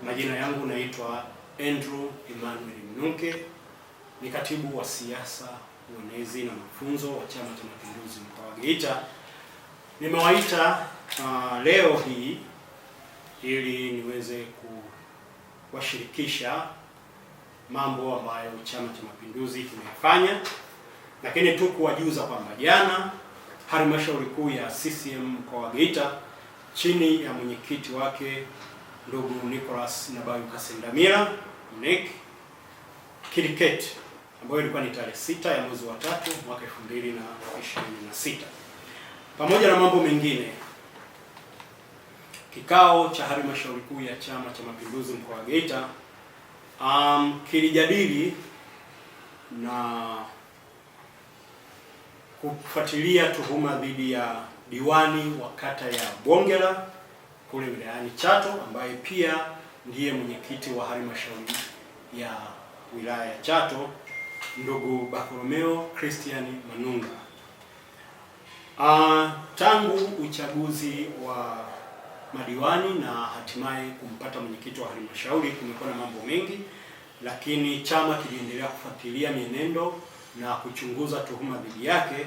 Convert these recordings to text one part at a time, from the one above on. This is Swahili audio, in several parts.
Majina yangu naitwa Andrew Emmanuel Mnuke, ni katibu wa siasa, uenezi na mafunzo wa Chama cha Mapinduzi mkoa wa Geita. Nimewaita leo hii ili niweze kuwashirikisha mambo ambayo Chama cha Mapinduzi kimefanya, lakini tu kuwajuza kwamba jana halmashauri kuu ya CCM mkoa wa Geita chini ya mwenyekiti wake ndugu Nicholas Nabayuka Sendamira Nick Kiriketi, ambayo ilikuwa ni tarehe 6 ya mwezi wa 3 mwaka 2026, pamoja na mambo mengine, kikao cha halmashauri kuu ya Chama cha Mapinduzi mkoa wa Geita kilijadili na kufuatilia tuhuma dhidi ya diwani wa kata ya Bongela kule wilayani Chato, ambaye pia ndiye mwenyekiti wa halmashauri ya wilaya ya Chato, ndugu Bartholomeo Christian Manunga. Tangu uchaguzi wa madiwani na hatimaye kumpata mwenyekiti wa halmashauri kumekuwa na mambo mengi, lakini chama kiliendelea kufuatilia mienendo na kuchunguza tuhuma dhidi yake,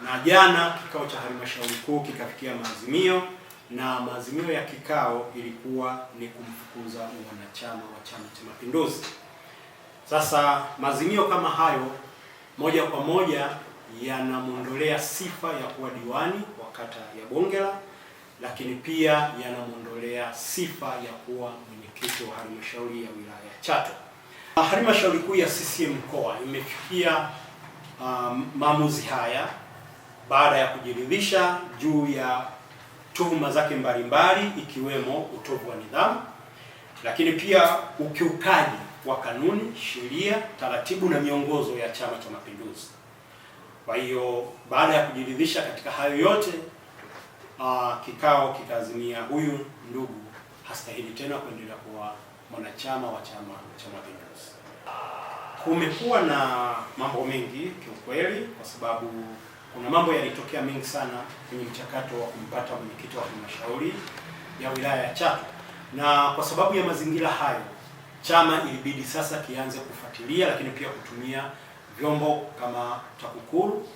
na jana kikao cha halmashauri kuu kikafikia maazimio, na maazimio ya kikao ilikuwa ni kumfukuza mwanachama wa Chama cha Mapinduzi. Sasa maazimio kama hayo moja kwa moja yanamwondolea sifa ya kuwa diwani wa kata ya Bongela, lakini pia yanamwondolea sifa ya kuwa mwenyekiti wa halmashauri ya wilaya ya Chato. Halmashauri kuu ya CCM mkoa imefikia maamuzi haya baada ya kujiridhisha juu ya tuhuma zake mbalimbali, ikiwemo utovu wa nidhamu, lakini pia ukiukaji wa kanuni, sheria, taratibu na miongozo ya Chama cha Mapinduzi. Kwa hiyo baada ya kujiridhisha katika hayo yote, kikao kikaazimia huyu ndugu hastahili tena kuendelea kuwa mwanachama wa Chama cha Mapinduzi. Kumekuwa na mambo mengi kiukweli, kwa sababu kuna mambo yalitokea mengi sana kwenye mchakato wa kumpata mwenyekiti wa halmashauri ya wilaya ya Chato, na kwa sababu ya mazingira hayo chama ilibidi sasa kianze kufuatilia, lakini pia kutumia vyombo kama TAKUKURU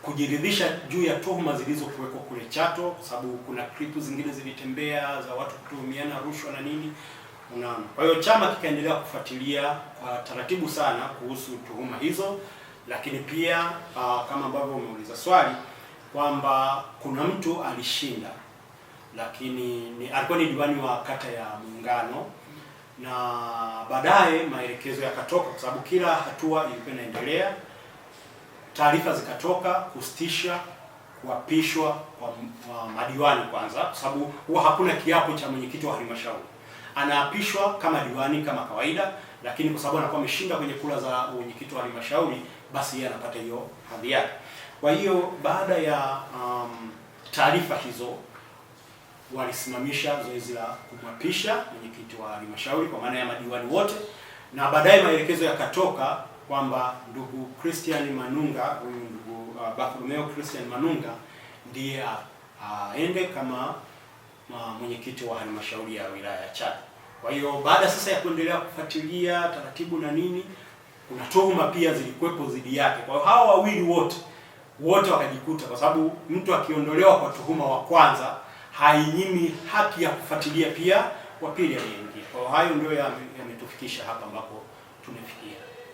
kujiridhisha juu ya tuhuma zilizokuwekwa kule Chato, kwa sababu kuna klipu zingine zilitembea za watu kutuhumiana rushwa na nini. Unaona, kwa hiyo chama kikaendelea kufuatilia kwa taratibu sana kuhusu tuhuma hizo, lakini pia kama ambavyo umeuliza swali kwamba kuna mtu alishinda, lakini alikuwa ni diwani wa kata ya Muungano, na baadaye maelekezo yakatoka, kwa sababu kila hatua ilikuwa inaendelea. Taarifa zikatoka kusitisha kuapishwa kwa madiwani kwanza, kwa sababu huwa hakuna kiapo cha mwenyekiti wa halmashauri. Anaapishwa kama diwani kama kawaida, lakini kwa sababu anakuwa ameshinda kwenye kura za mwenyekiti wa halmashauri, basi yeye anapata hiyo hadhi yake. Kwa hiyo baada ya taarifa hizo, walisimamisha zoezi la kumwapisha mwenyekiti wa halmashauri kwa maana ya madiwani wote, na baadaye maelekezo yakatoka kwamba ndugu Christian Manunga, huyu ndugu Bartholomeo Christian Manunga ndiye aende kama mwenyekiti wa halmashauri ya wilaya ya Chato. Kwa hiyo baada sasa ya kuendelea kufuatilia taratibu na nini, kuna tuhuma pia zilikuwepo dhidi yake. Kwa hiyo hawa wawili wote wakajikuta, kwa sababu mtu akiondolewa kwa tuhuma wa kwanza hainyimi haki ya kufuatilia pia wa pili aliyeingia. Kwa hiyo hayo ndio yametufikisha hapa ambapo tumefikia.